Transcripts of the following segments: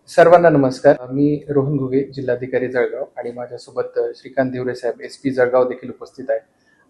सर्वांना नमस्कार. मी रोहन घुगे, जिल्हाधिकारी जळगाव आणि माझ्यासोबत श्रीकांत दिवरे साहेब SP जळगाव देखील उपस्थित आहेत.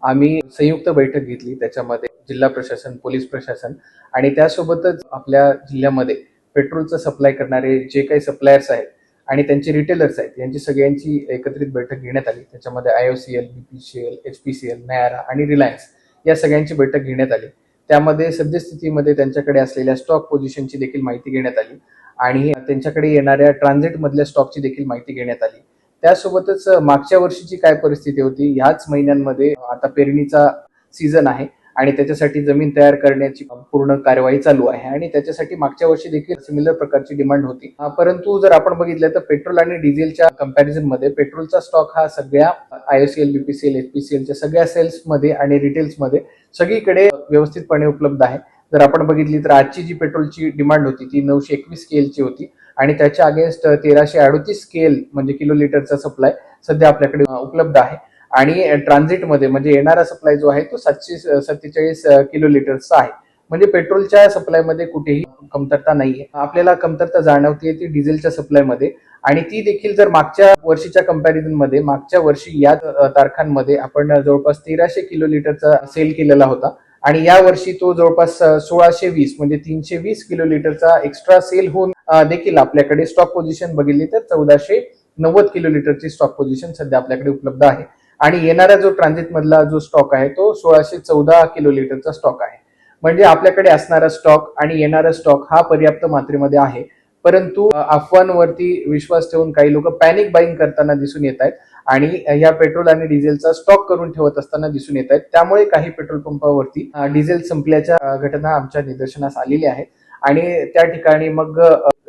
आम्ही संयुक्त बैठक घेतली. त्याच्यामध्ये जिल्हा प्रशासन, पोलीस प्रशासन आणि त्यासोबतच आपल्या जिल्ह्यामध्ये पेट्रोलचं सप्लाय करणारे जे काही सप्लायर्स आहेत आणि त्यांचे रिटेलर्स आहेत यांची सगळ्यांची एकत्रित बैठक घेण्यात आली. त्याच्यामध्ये IOCL, BPCL, HPCL, नयारा आणि रिलायन्स या सगळ्यांची बैठक घेण्यात आली. त्यामध्ये सद्यस्थितीमध्ये त्यांच्याकडे असलेल्या स्टॉक पोझिशनची देखील माहिती घेण्यात आली आणि त्यांच्याकडे येणाऱ्या ट्रान्झिट मधल्या स्टॉकची देखील माहिती घेण्यात आली. त्यासोबतच मागच्या वर्षीची काय परिस्थिती होती, ह्याच महिन्यांमध्ये आता पेरणीचा सीझन आहे आणि त्याच्यासाठी जमीन तयार करण्याची पूर्ण कार्यवाही चालू आहे आणि त्याच्यासाठी मागच्या वर्षी देखील सिमिलर प्रकारची डिमांड होती. परंतु जर आपण बघितलं तर पेट्रोल आणि डिझेलच्या कंपॅरिझन मध्ये पेट्रोलचा स्टॉक हा सगळ्या IOCL, BPCL, HPCLच्या सगळ्या सेल्समध्ये आणि रिटेल्समध्ये सगळीकडे व्यवस्थितपणे उपलब्ध आहे. जर आपण बघितली तर आजची जी पेट्रोलची डिमांड होती ती 921 स्केलची होती आणि त्याच्या अगेन्स्ट 1338 स्केल म्हणजे किलो लिटरचा सप्लाय सध्या आपल्याकडे उपलब्ध आहे आणि ट्रान्झिटमध्ये म्हणजे येणारा सप्लाय जो आहे तो 747 किलो लिटरचा आहे. म्हणजे पेट्रोलच्या सप्लायमध्ये कुठेही कमतरता नाहीये. आपल्याला कमतरता जाणवते ती डिझेलच्या सप्लायमध्ये आणि ती देखील जर मागच्या वर्षीच्या कंपॅरिझन मध्ये मागच्या वर्षी या तारखांमध्ये आपण जवळपास 1300 किलो लिटरचा सेल केलेला होता आणि या वर्षी तो जवळपास 1620 म्हणजे 320 किलो लिटरचा एक्स्ट्रा सेल होऊन देखील आपल्याकडे स्टॉक पोझिशन बघितली तर 1490 किलो लिटरची स्टॉक पोझिशन सध्या आपल्याकडे उपलब्ध आहे आणि येणारा जो ट्रान्झिट मधला जो स्टॉक आहे तो 1614 किलो लिटरचा स्टॉक आहे. म्हणजे आपल्याकडे असणारा स्टॉक आणि येणारा स्टॉक हा पर्याप्त मात्रेमध्ये आहे. परंतु अफवांवरती विश्वास ठेवून काही लोक पॅनिक बाईंग करताना दिसून येत आहेत आणि या पेट्रोल आणि डिझेलचा स्टॉक करून ठेवत असताना दिसून येत आहेत. त्यामुळे काही पेट्रोल पंपावरती डिझेल संपल्याच्या घटना आमच्या निदर्शनास आलेल्या आहेत आणि त्या ठिकाणी मग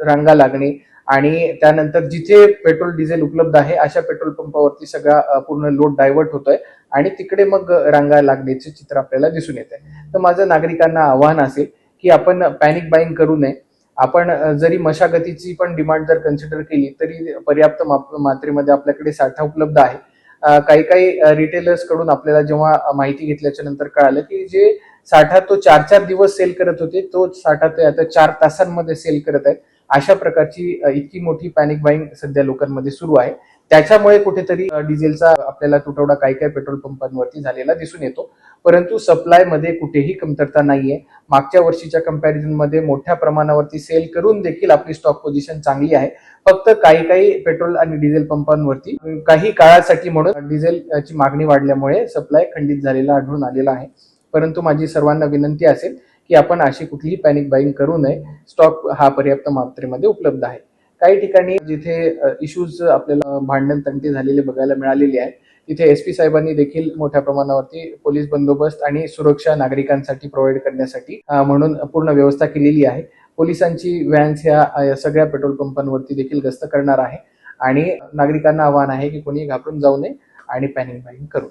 रांगा लागणे आणि त्यानंतर जिथे पेट्रोल डिझेल उपलब्ध आहे अशा पेट्रोल पंपावरती सगळा पूर्ण लोड डायव्हर्ट होतोय आणि तिकडे मग रांगा लागण्याचे चित्र आपल्याला दिसून येत आहे. तर माझं नागरिकांना आव्हान असेल की आपण पॅनिक बाईंग करू नये. आपण जरी मशागतीची पण डिमांड जर कन्सिडर केली तरी पर्याप्त मात्रेमध्ये आपल्याकडे साठा उपलब्ध आहे. काही काही रिटेलर्स कडून आपल्याला जेव्हा माहिती घेतल्याच्या नंतर कळालं की जे साठा तो 4-4 दिवस सेल करत होते तो साठा ते आता 4 तासांमध्ये सेल करत आहेत. अशा प्रकारची इतकी मोठी पॅनिक बाईंग सध्या लोकांमध्ये सुरू आहे. त्याच्यामुळे कुठेतरी डिझेलचा आपल्याला तुटवडा काही काही पेट्रोल पंपांवरती झालेला दिसून येतो. परंतु सप्लाय मध्ये कुठेही कमतरता नाहीये. मागच्या वर्षीच्या कंपॅरिझन मध्ये मोठ्या प्रमाणावरती सेल करून देखील आपली स्टॉक पोझिशन चांगली आहे. फक्त काही काही पेट्रोल आणि डिझेल पंपांवरती काही काळासाठी म्हणून डिझेलची मागणी वाढल्यामुळे सप्लाय खंडित झालेला आढळून आलेला आहे. परंतु माझी सर्वांना विनंती असेल की आपण अशी कुठलीही पॅनिक बाईंग करू नये. स्टॉक हा पर्याप्त मात्रेमध्ये उपलब्ध आहे. काही ठिकाणी जिथे इश्यूज आपल्याला भांडण तंटे झालेले बघायला मिळालेले आहेत तिथे SP साहेबांनी देखील मोठ्या प्रमाणावरती पोलीस बंदोबस्त आणि सुरक्षा नागरिकांसाठी प्रोव्हाइड करण्यासाठी म्हणून पूर्ण व्यवस्था केलेली आहे. पोलिसांची व्हॅन्स ह्या सगळ्या पेट्रोल पंपांवरती देखील गस्त करणार आहे आणि नागरिकांना आवाहन आहे की कोणी घाबरून जाऊ नये आणि पॅनिक बाईंग करू.